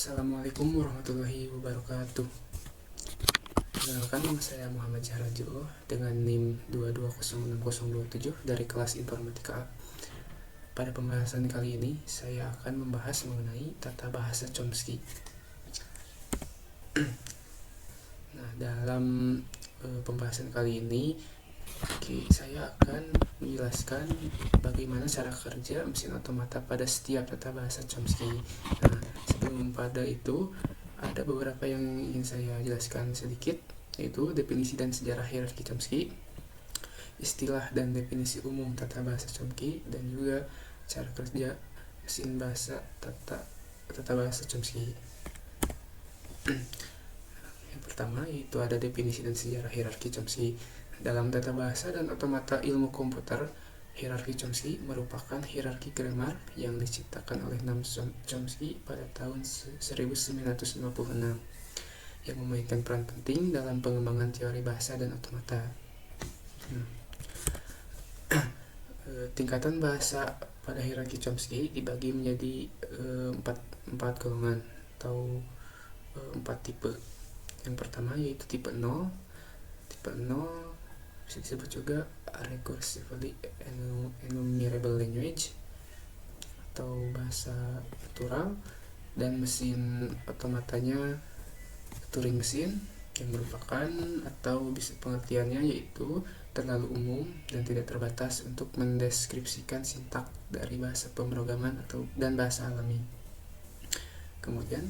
Assalamualaikum warahmatullahi wabarakatuh. Perkenalkan, nama saya Muhammad Jahrajul dengan NIM 2206027 dari kelas Informatika A. Pada pembahasan kali ini, saya akan membahas mengenai tata bahasa Chomsky. Nah, dalam pembahasan kali ini, saya akan menjelaskan bagaimana cara kerja mesin otomata pada setiap tata bahasa Chomsky. Nah, sebelum pada itu, ada beberapa yang ingin saya jelaskan sedikit, yaitu definisi dan sejarah hierarki Chomsky, istilah dan definisi umum tata bahasa Chomsky, dan juga cara kerja mesin bahasa tata bahasa Chomsky. Yang pertama yaitu ada definisi dan sejarah hierarki Chomsky. Dalam tata bahasa dan otomata ilmu komputer, hierarki Chomsky merupakan hierarki grammar yang diciptakan oleh Noam Chomsky pada tahun 1956 yang memainkan peran penting dalam pengembangan teori bahasa dan otomata. Tingkatan bahasa pada hierarki Chomsky dibagi menjadi empat golongan atau empat tipe. Yang pertama yaitu tipe 0. Tipe 0 bisa disebut juga recursively enumerable language atau bahasa natural, dan mesin otomatanya Turing mesin yang merupakan atau bisa pengertiannya yaitu terlalu umum dan tidak terbatas untuk mendeskripsikan sintak dari bahasa pemrograman dan bahasa alami. Kemudian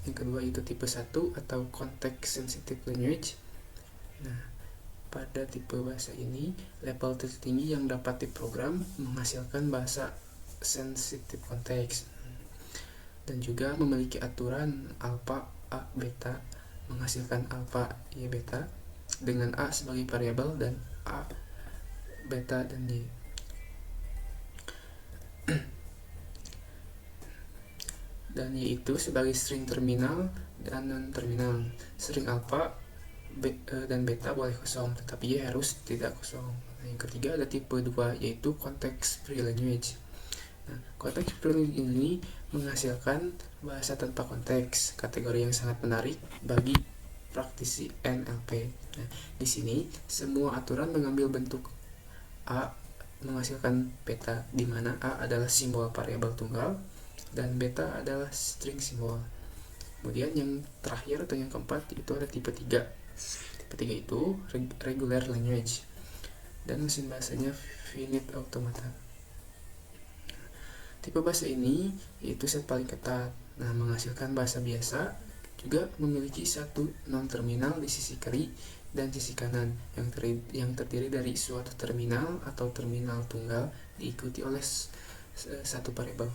yang kedua itu tipe 1 atau context sensitive language. Nah, pada tipe bahasa ini, level tertinggi yang dapat diprogram menghasilkan bahasa sensitif konteks dan juga memiliki aturan alfa, A, beta menghasilkan alfa, Y, beta dengan A sebagai variabel dan A, beta, dan Y. Dan Y itu sebagai string terminal dan non-terminal. String alfa dan beta boleh kosong, tetapi Y harus tidak kosong. Nah, yang ketiga ada tipe 2 yaitu context free language. Nah, context free language ini menghasilkan bahasa tanpa konteks, kategori yang sangat menarik bagi praktisi NLP. Nah, di sini semua aturan mengambil bentuk A menghasilkan beta, di mana A adalah simbol variabel tunggal dan beta adalah string simbol. Kemudian yang terakhir atau yang keempat itu ada tipe 3. Tipe 3 itu regular language dan mesin bahasanya finite automata. Tipe bahasa ini yaitu set paling ketat. Nah, menghasilkan bahasa biasa, juga memiliki satu non-terminal di sisi kiri dan sisi kanan yang terdiri dari suatu terminal atau terminal tunggal diikuti oleh satu variabel.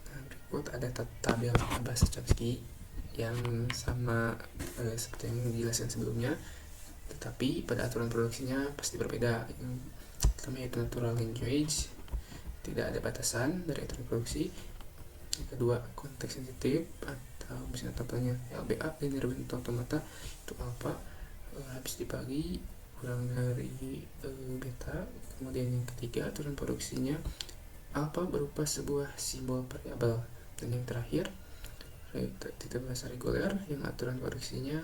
Nah, berikut ada tabel bahasa Chomsky yang sama seperti yang dijelaskan sebelumnya, tetapi pada aturan produksinya pasti berbeda. Yang pertama yaitu natural language, tidak ada batasan dari aturan produksi. Yang kedua konteks sensitif atau mesin otomatanya LBA, linear bentuk automata, itu alpha habis dibagi kurang dari beta. Kemudian yang ketiga aturan produksinya alpha berupa sebuah simbol variabel. Dan yang terakhir tipe bahasa reguler yang aturan produksinya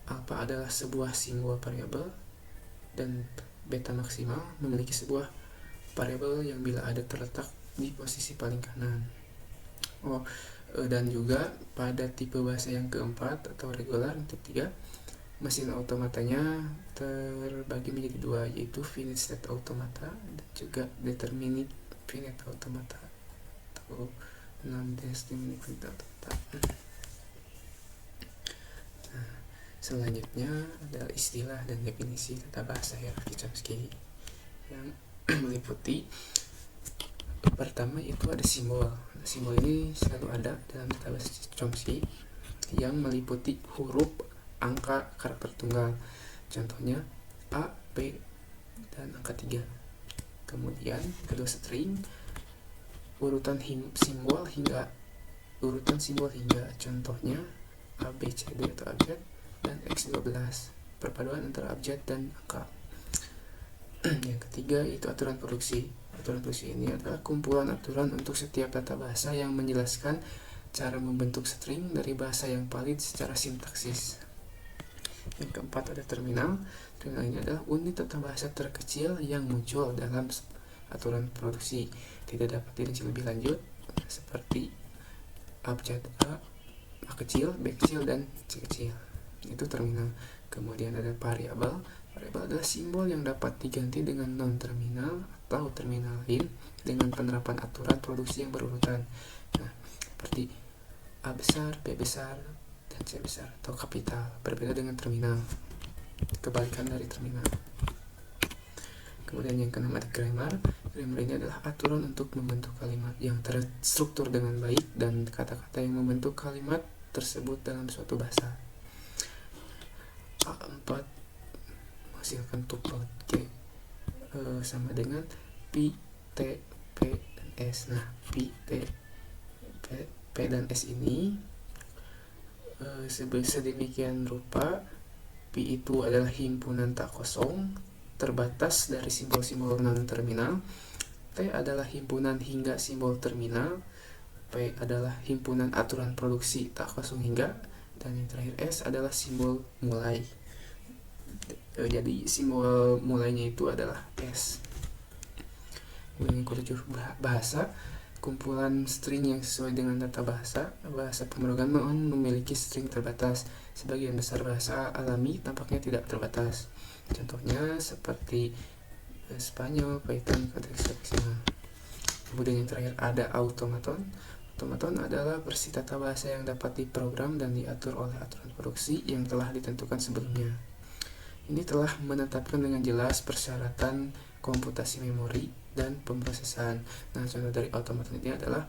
alpha adalah sebuah simbol variabel dan beta maksimal memiliki sebuah variabel yang bila ada terletak di posisi paling kanan. Dan juga pada tipe bahasa yang keempat atau regular tipe 3, mesin otomatanya terbagi menjadi dua, yaitu finite state automata dan juga determinate finite automata atau non-determinate finite automata. Nah, selanjutnya adalah istilah dan definisi tata bahasa hierarki Chomsky yang meliputi pertama itu ada simbol. Simbol ini selalu ada dalam tata bahasa Chomsky yang meliputi huruf, angka, karakter tunggal. Contohnya A, P, dan angka 3. Kemudian kedua string, urutan simbol hingga contohnya A, B, C, D atau abjad, dan X12, perpaduan antara abjad dan angka. Yang ketiga itu aturan produksi. Aturan produksi ini adalah kumpulan aturan untuk setiap tata bahasa yang menjelaskan cara membentuk string dari bahasa yang valid secara sintaksis. Yang keempat ada terminal. Terminal ini adalah unit tata bahasa terkecil yang muncul dalam aturan produksi, tidak dapat dirinci lebih lanjut, seperti abjad A kecil, B kecil, dan C kecil. Itu terminal. Kemudian ada variabel. Variabel adalah simbol yang dapat diganti dengan non-terminal atau terminal lain dengan penerapan aturan produksi yang berurutan. Nah, seperti A besar, B besar, dan C besar atau kapital. Berbeda dengan terminal. Kebalikan dari terminal. Kemudian yang keenam ada grammar. Grammar ini adalah aturan untuk membentuk kalimat yang terstruktur dengan baik dan kata-kata yang membentuk kalimat tersebut dalam suatu bahasa. A4 menghasilkan tuple G sama dengan P, T, P, dan S. Nah, P, T, P dan S ini sedemikian rupa. P itu adalah himpunan tak kosong terbatas dari simbol-simbol non-terminal. T adalah himpunan hingga simbol terminal. P adalah himpunan aturan produksi tak kosong hingga. Dan yang terakhir S adalah simbol mulai. Jadi simbol mulainya itu adalah S. Kemudian yang ketujuh bahasa. Kumpulan string yang sesuai dengan tata bahasa. Bahasa pemrograman memiliki string terbatas. Sebagian besar bahasa alami tampaknya tidak terbatas. Contohnya seperti Spanyol, Python, konteks fungsional. Kemudian yang terakhir ada automaton. Automaton adalah versi tata bahasa yang dapat diprogram dan diatur oleh aturan produksi yang telah ditentukan sebelumnya. Ini telah menetapkan dengan jelas persyaratan komputasi memori dan pemrosesan. Nah, contoh dari automaton ini adalah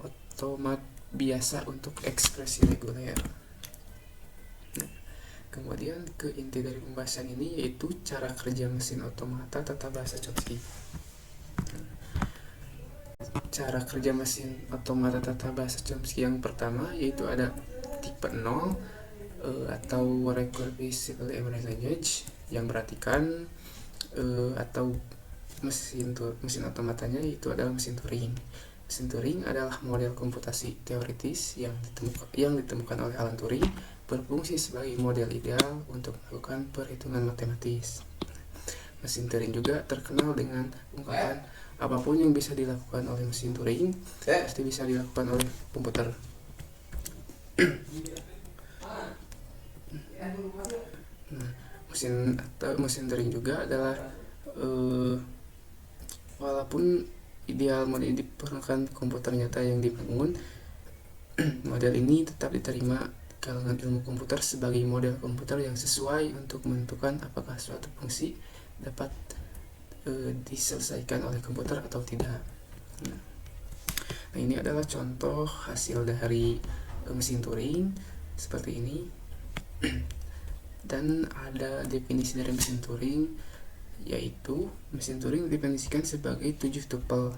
otomat biasa untuk ekspresi reguler. Nah, kemudian ke inti dari pembahasan ini yaitu cara kerja mesin otomata tata bahasa Chomsky. Cara kerja mesin otomata tata bahasa Chomsky yang pertama yaitu ada tipe 0 atau recursive average language, yang berartikan atau mesin otomatanya itu adalah mesin Turing. Mesin Turing adalah model komputasi teoritis yang ditemukan oleh Alan Turing, berfungsi sebagai model ideal untuk melakukan perhitungan matematis. Mesin Turing juga terkenal dengan ungkapan apapun yang bisa dilakukan oleh mesin Turing pasti bisa dilakukan oleh komputer. Nah, mesin Turing juga adalah walaupun ideal model diperlukan komputer nyata yang dibangun, model ini tetap diterima kalangan ilmu komputer sebagai model komputer yang sesuai untuk menentukan apakah suatu fungsi dapat diselesaikan oleh komputer atau tidak. Nah, ini adalah contoh hasil dari mesin Turing seperti ini. Dan ada definisi dari mesin Turing, yaitu mesin Turing didefinisikan sebagai 7 tupel.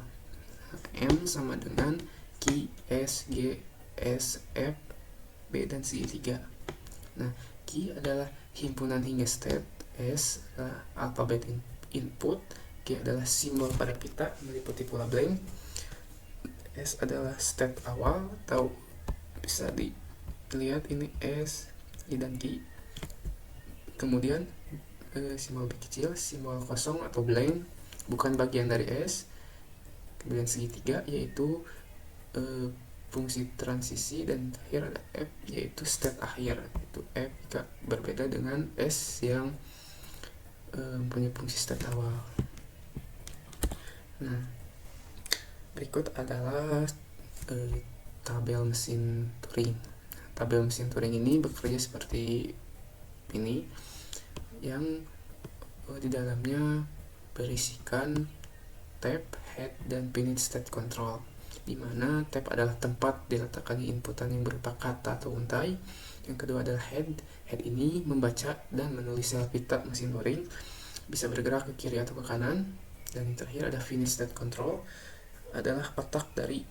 M sama dengan Q, S, G, S, F, B, dan C 3. Nah, Q adalah himpunan hingga state, S adalah alfabet input, G adalah simbol pada pita meliputi pula blank, S adalah state awal atau bisa dilihat ini S, I, dan Q. Kemudian simbol B kecil, simbol kosong atau blank, bukan bagian dari S. Kemudian segitiga yaitu fungsi transisi, dan terakhir ada F yaitu state akhir. Itu F jika berbeda dengan S yang punya fungsi state awal. Nah, berikut adalah tabel mesin Turing. Tabel mesin Turing ini bekerja seperti ini, yang di dalamnya berisikan tab, head, dan finite state control, di mana tab adalah tempat diletakkannya inputan yang berupa kata atau untai. Yang kedua adalah head. Head ini membaca dan menulis sel pita mesin Turing, bisa bergerak ke kiri atau ke kanan. Dan yang terakhir ada finite state control, adalah otak dari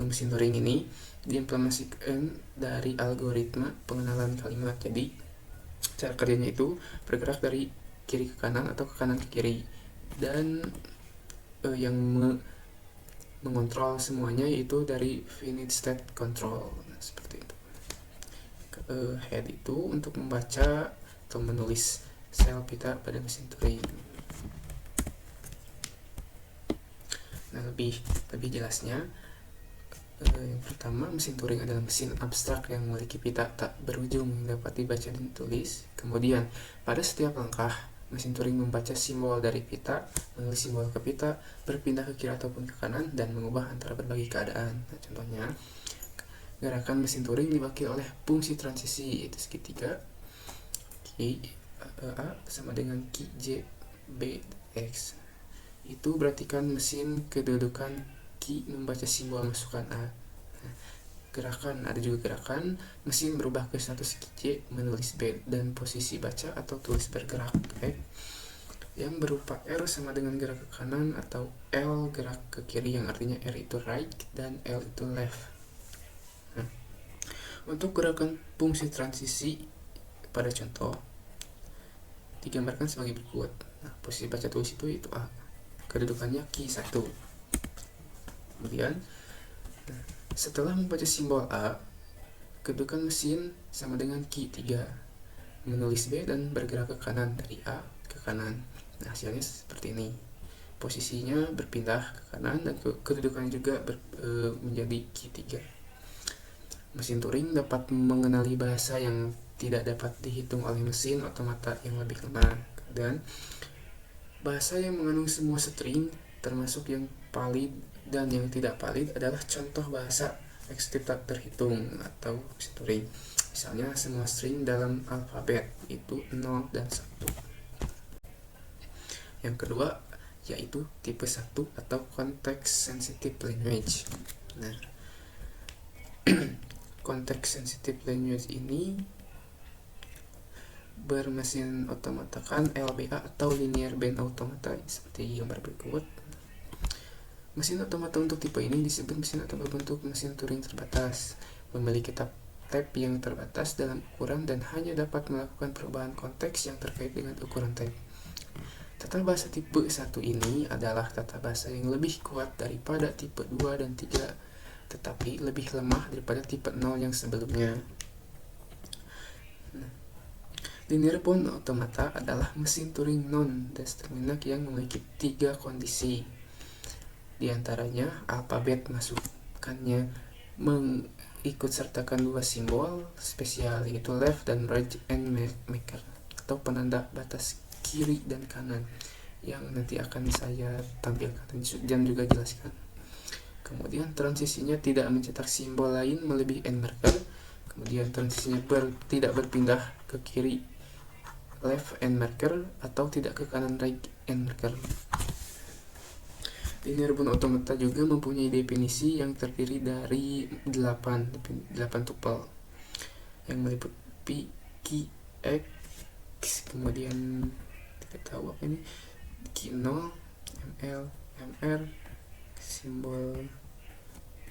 mesin Turing ini, diimplementasikan dari algoritma pengenalan kalimat. Jadi cara kerjanya itu bergerak dari kiri ke kanan atau ke kanan ke kiri, dan yang mengontrol semuanya, yaitu dari finite state control. Nah, seperti itu. Head itu untuk membaca atau menulis sel pita pada mesin Turing. Nah, lebih jelasnya, yang pertama, mesin Turing adalah mesin abstrak yang memiliki pita tak berujung yang dapat dibaca dan ditulis. Kemudian, pada setiap langkah, mesin Turing membaca simbol dari pita, menulis simbol ke pita, berpindah ke kiri ataupun ke kanan, dan mengubah antara berbagai keadaan. Nah, contohnya, gerakan mesin Turing diwakili oleh fungsi transisi, yaitu segitiga Ki A sama dengan Ki J B X. Itu berarti kan mesin kedudukan Ki membaca simbol masukan A. Ada juga gerakan mesin berubah ke status Ki J menulis B, dan posisi baca atau tulis bergerak yang berupa R sama dengan gerak ke kanan, atau L gerak ke kiri, yang artinya R itu right dan L itu left. Untuk gerakan fungsi transisi pada contoh digambarkan sebagai berikut. Posisi baca tulis itu A, kedudukannya Ki 1. Kemudian setelah membaca simbol A, kedudukan mesin sama dengan Ki 3, menulis B dan bergerak ke kanan dari A ke kanan. Nah, hasilnya seperti ini. Posisinya berpindah ke kanan dan kedudukannya juga menjadi Ki 3. Mesin Turing dapat mengenali bahasa yang tidak dapat dihitung oleh mesin otomata yang lebih lemah, dan bahasa yang mengandung semua string termasuk yang valid dan yang tidak valid adalah contoh bahasa eksekutif tak terhitung atau mesin Turing. Misalnya semua string dalam alfabet itu 0 dan 1. Yang kedua yaitu tipe 1 atau context sensitive language. Nah, context sensitive language ini bermesin otomata kan LBA atau linear band automata seperti gambar berikut. Mesin otomata untuk tipe ini disebut mesin otomata berbentuk mesin Turing terbatas, memiliki tab yang terbatas dalam ukuran dan hanya dapat melakukan perubahan konteks yang terkait dengan ukuran tab. Tata bahasa tipe 1 ini adalah tata bahasa yang lebih kuat daripada tipe 2 dan 3, tetapi lebih lemah daripada tipe 0 yang sebelumnya. Linear bound automata adalah mesin Turing non-determinate yang memiliki 3 kondisi. Di antaranya, alfabet masukannya mengikut sertakan 2 simbol spesial, yaitu left dan right and marker, atau penanda batas kiri dan kanan, yang nanti akan saya tampilkan dan juga jelaskan. Kemudian transisinya tidak mencetak simbol lain melebihi end marker. Kemudian transisinya tidak berpindah ke kiri left end marker atau tidak ke kanan right end marker. Linear bound automata juga mempunyai definisi yang terdiri dari 8 tupel yang meliputi Ki X, kemudian kita tahu apa ini, Ki 0, ML, MR, simbol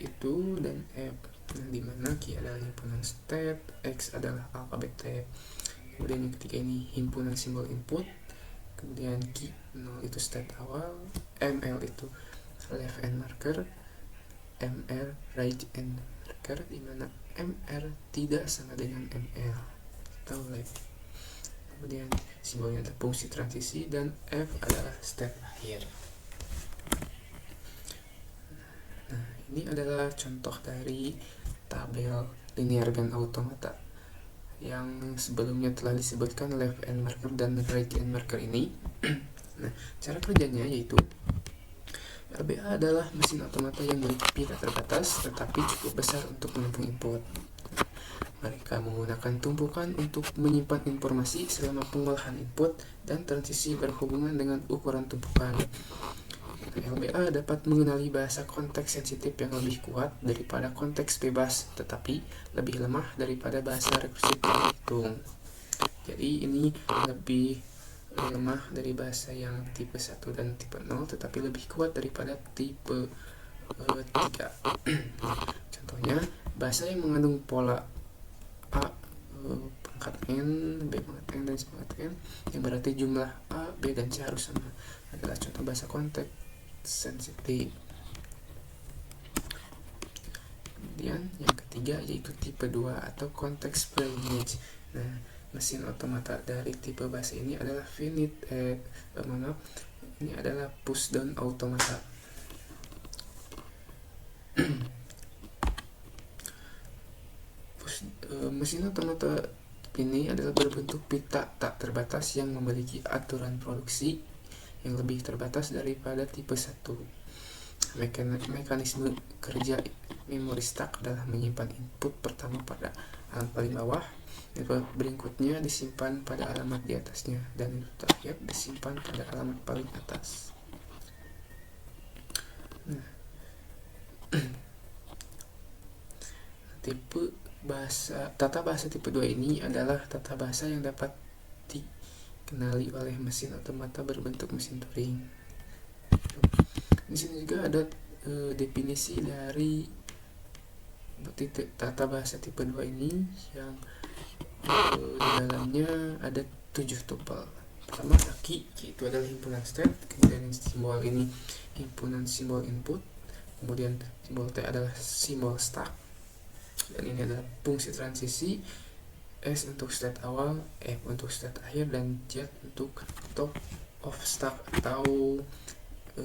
itu, dan F, dimana Ki adalah himpunan state, X adalah alfabet tab. Kemudian yang ketiga ini himpunan simbol input, kemudian Ki 0 itu state awal, ML itu left end marker, MR right end marker, dimana MR tidak sama dengan ML atau left. Kemudian simbolnya adalah fungsi transisi, dan F adalah state akhir. Nah, ini adalah contoh dari tabel linear band automata yang sebelumnya telah disebutkan left end marker dan right end marker ini. Nah, cara kerjanya yaitu LBA adalah mesin otomata yang memiliki pita terbatas tetapi cukup besar untuk menampung input. Mereka menggunakan tumpukan untuk menyimpan informasi selama pengolahan input, dan transisi berhubungan dengan ukuran tumpukan. LBA dapat mengenali bahasa konteks sensitif yang lebih kuat daripada konteks bebas, tetapi lebih lemah daripada bahasa rekursif terhitung. Jadi ini lebih lemah dari bahasa yang tipe 1 dan tipe 0, tetapi lebih kuat daripada tipe 3. Contohnya, bahasa yang mengandung pola A pangkat N, B pangkat N, dan C pangkat N, yang berarti jumlah A, B, dan C harus sama, adalah contoh bahasa konteks sensitif. Kemudian yang ketiga yaitu tipe 2 atau context free lineage. Nah, mesin otomata dari tipe bus ini adalah ini adalah push down automata. Mesin otomata ini adalah berbentuk pita tak terbatas yang memiliki aturan produksi yang lebih terbatas daripada tipe 1. Mekanisme kerja memori stack adalah menyimpan input pertama pada alamat paling bawah, berikutnya disimpan pada alamat di atasnya, dan itu terakhir disimpan pada alamat paling atas. Nah, tata bahasa tipe 2 ini adalah tata bahasa yang dapat dikenali oleh mesin otomata berbentuk mesin Turing. Di sini juga ada definisi dari tata bahasa tipe 2 ini yang di dalamnya ada 7 tupel. Pertama, key itu adalah himpunan state, kemudian simbol ini himpunan simbol input, kemudian simbol T adalah simbol stack, dan ini adalah fungsi transisi, S untuk state awal, F untuk state akhir, dan Z untuk top of stack atau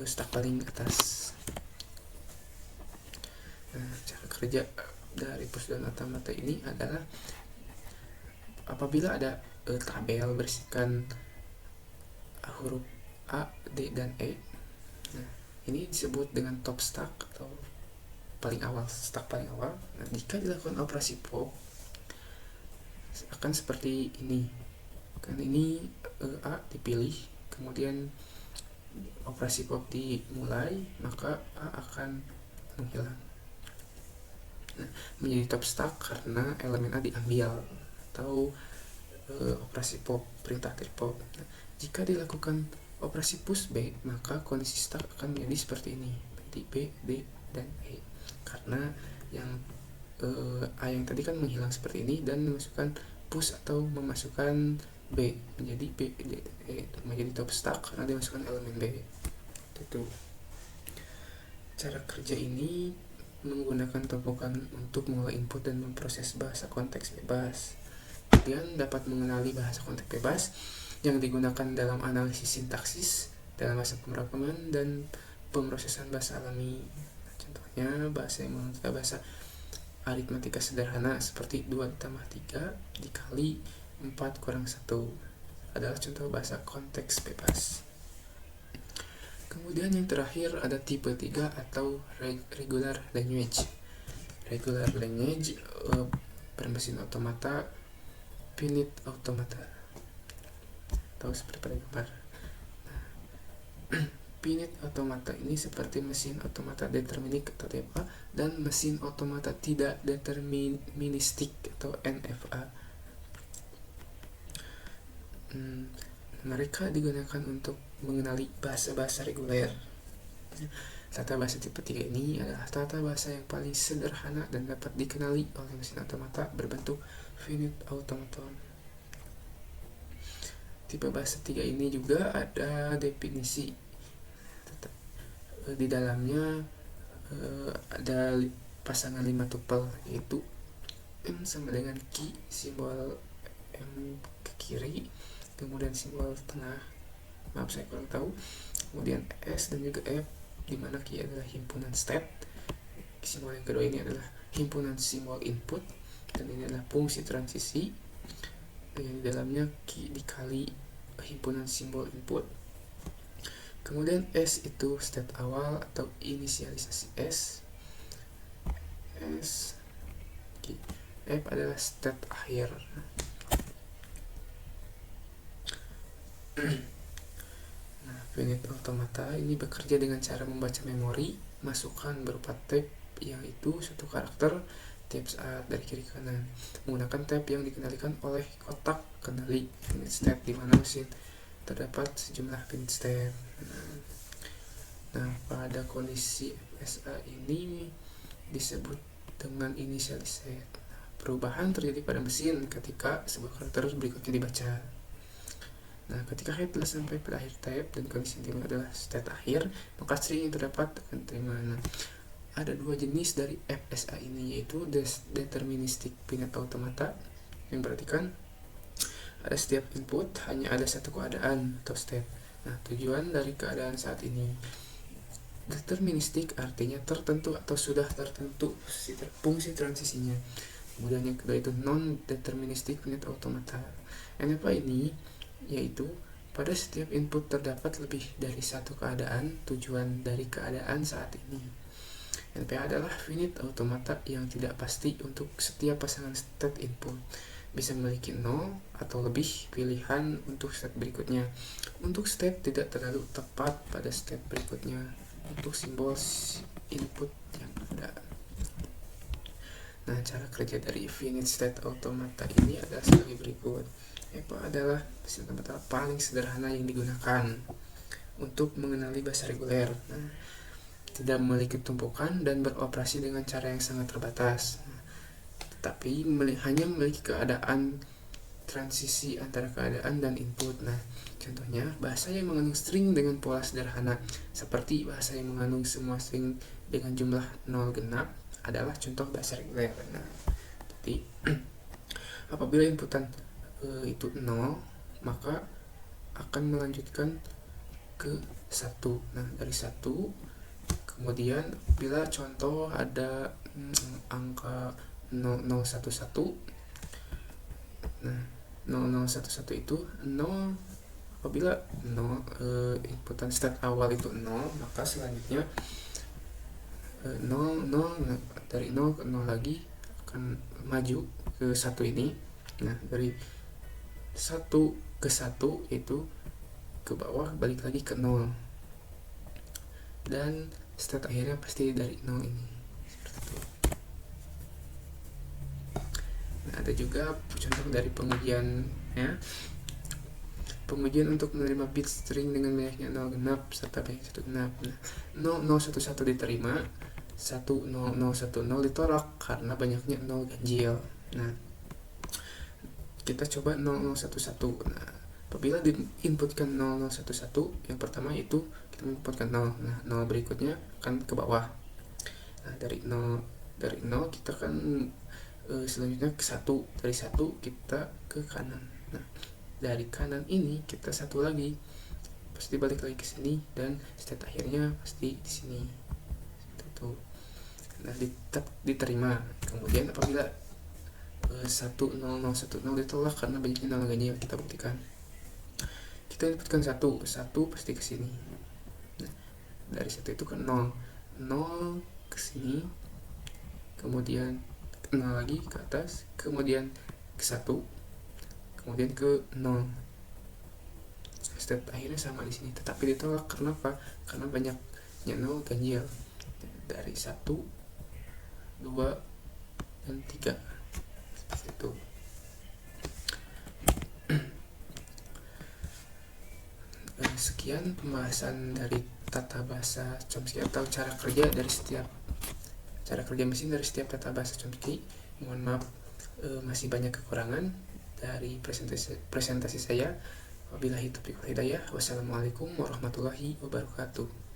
stack paling atas. Nah, cara kerja dari push down automata ini adalah apabila ada tabel berisikan huruf A, D, dan E. Nah, ini disebut dengan top stack atau paling awal, stack paling awal. Nah, jika dilakukan operasi pop akan seperti ini. Kan ini A dipilih, kemudian operasi pop dimulai, maka A akan menghilang. Nah, menjadi top stack karena elemen A diambil, atau operasi pop, perintah dari pop. Nah, jika dilakukan operasi push B, maka kondisi stack akan menjadi seperti ini, menjadi B, D, dan E. Karena yang A yang tadi kan menghilang seperti ini dan memasukkan push atau memasukkan B menjadi B, D, E, menjadi top stack karena dimasukkan elemen B. Itu cara kerja ini menggunakan tumpukan untuk mengolah input dan memproses bahasa konteks bebas. Kemudian dapat mengenali bahasa konteks bebas yang digunakan dalam analisis sintaksis, dalam bahasa pemrograman, dan pemrosesan bahasa alami. Contohnya bahasa yang menggunakan bahasa aritmatika sederhana seperti 2 tambah 3 dikali 4 kurang 1 adalah contoh bahasa konteks bebas. Kemudian yang terakhir ada tipe 3 atau regular language. Regular language bermesin otomata, finite automata, atau seperti pada gambar. Finite automata ini seperti mesin otomata determinik atau DFA dan mesin otomata tidak deterministik atau NFA. Mereka digunakan untuk mengenali bahasa-bahasa reguler. Tata bahasa tipe 3 ini adalah tata bahasa yang paling sederhana dan dapat dikenali oleh mesin otomata berbentuk finite automaton. Tipe bahasa 3 ini juga ada definisi. Di dalamnya ada pasangan 5 tupel, yaitu M sama dengan Q, simbol M ke kiri, kemudian simbol tengah, maaf saya kurang tahu, kemudian S dan juga F, di mana Q adalah himpunan state, simbol yang kedua ini adalah himpunan simbol input, dan ini adalah fungsi transisi, dan di dalamnya Q dikali himpunan simbol input. Kemudian S itu state awal atau inisialisasi S, F adalah state akhir. Nah, finite automata ini bekerja dengan cara membaca memori masukan berupa tab, yaitu suatu karakter tab saat dari kiri ke kanan, menggunakan tab yang dikendalikan oleh kotak kendali finite state, di mana mesin terdapat sejumlah finite state. Nah, pada kondisi FSA ini disebut dengan initialization. Perubahan terjadi pada mesin ketika sebuah karakter berikutnya dibaca. Nah, ketika head telah sampai pada akhir tab dan kondisi yang adalah state akhir, maka string yang terdapat akan diterima. Nah, ada dua jenis dari FSA ini, yaitu deterministic finite automata yang berarti ada setiap input hanya ada satu keadaan atau state. Nah, tujuan dari keadaan saat ini. Deterministik artinya tertentu atau sudah tertentu fungsi transisinya. Kemudian yang kedua itu non-deterministic finite automata. NFA ini yaitu pada setiap input terdapat lebih dari satu keadaan tujuan dari keadaan saat ini. NPA adalah finite automata yang tidak pasti untuk setiap pasangan state input. Bisa memiliki 0 atau lebih pilihan untuk state berikutnya. Untuk state tidak terlalu tepat pada state berikutnya untuk simbol input yang ada. Nah, cara kerja dari finite state automata ini adalah sebagai berikut. EPA adalah sistem automata paling sederhana yang digunakan untuk mengenali bahasa reguler. Nah, tidak memiliki tumpukan dan beroperasi dengan cara yang sangat terbatas. Tetapi hanya memiliki keadaan transisi antara keadaan dan input. Nah, contohnya bahasa yang mengandung string dengan pola sederhana, seperti bahasa yang mengandung semua string dengan jumlah 0 genap adalah contoh bahasa reguler. Nah, jadi apabila inputan itu 0, maka akan melanjutkan ke 1. Nah, dari 1 kemudian bila contoh ada angka 0011. Nah, 0011 itu 0. Apabila 0 inputan state awal itu 0, maka selanjutnya 0 dari 0 ke 0 lagi akan maju ke 1 ini. Nah, dari 1 ke 1 itu ke bawah balik lagi ke 0. Dan state akhirnya pasti dari 0 ini. Seperti itu. Nah, ada juga contoh dari pengujian ya. Pengujian untuk menerima bit string dengan banyaknya 0 genap serta banyak 1 genap. Nah, 0011 diterima, 10010 ditolak karena banyaknya 0 ganjil. Nah, kita coba 0011. Nah, apabila diinputkan 0011, yang pertama itu kita inputkan 0. Nah, 0 berikutnya akan ke bawah. Nah, dari 0 kita kan selanjutnya ke 1. Dari 1 kita ke kanan. Nah, dari kanan ini kita 1 lagi, pasti balik lagi ke sini dan state akhirnya pasti di sini. Itu. Nah, diterima. Kemudian apabila 10010 ditolak karena banyaknya 0 ganjil, kita buktikan. Kita inputkan 1 pasti ke sini. Nah, dari 1 itu ke 0 ke sini, kemudian 0 lagi ke atas, kemudian ke 1, kemudian ke 0. Step akhirnya sama di sini, tetapi ditolak karena apa? Karena banyaknya 0 ganjil. Dari 1, 2, dan 3. Seperti itu. Sekian pembahasan dari tata bahasa Chomsky atau cara kerja mesin dari setiap tata bahasa Chomsky. Mohon maaf masih banyak kekurangan dari presentasi saya. Wabillahi taufiq wal hidayah. Wassalamualaikum warahmatullahi wabarakatuh.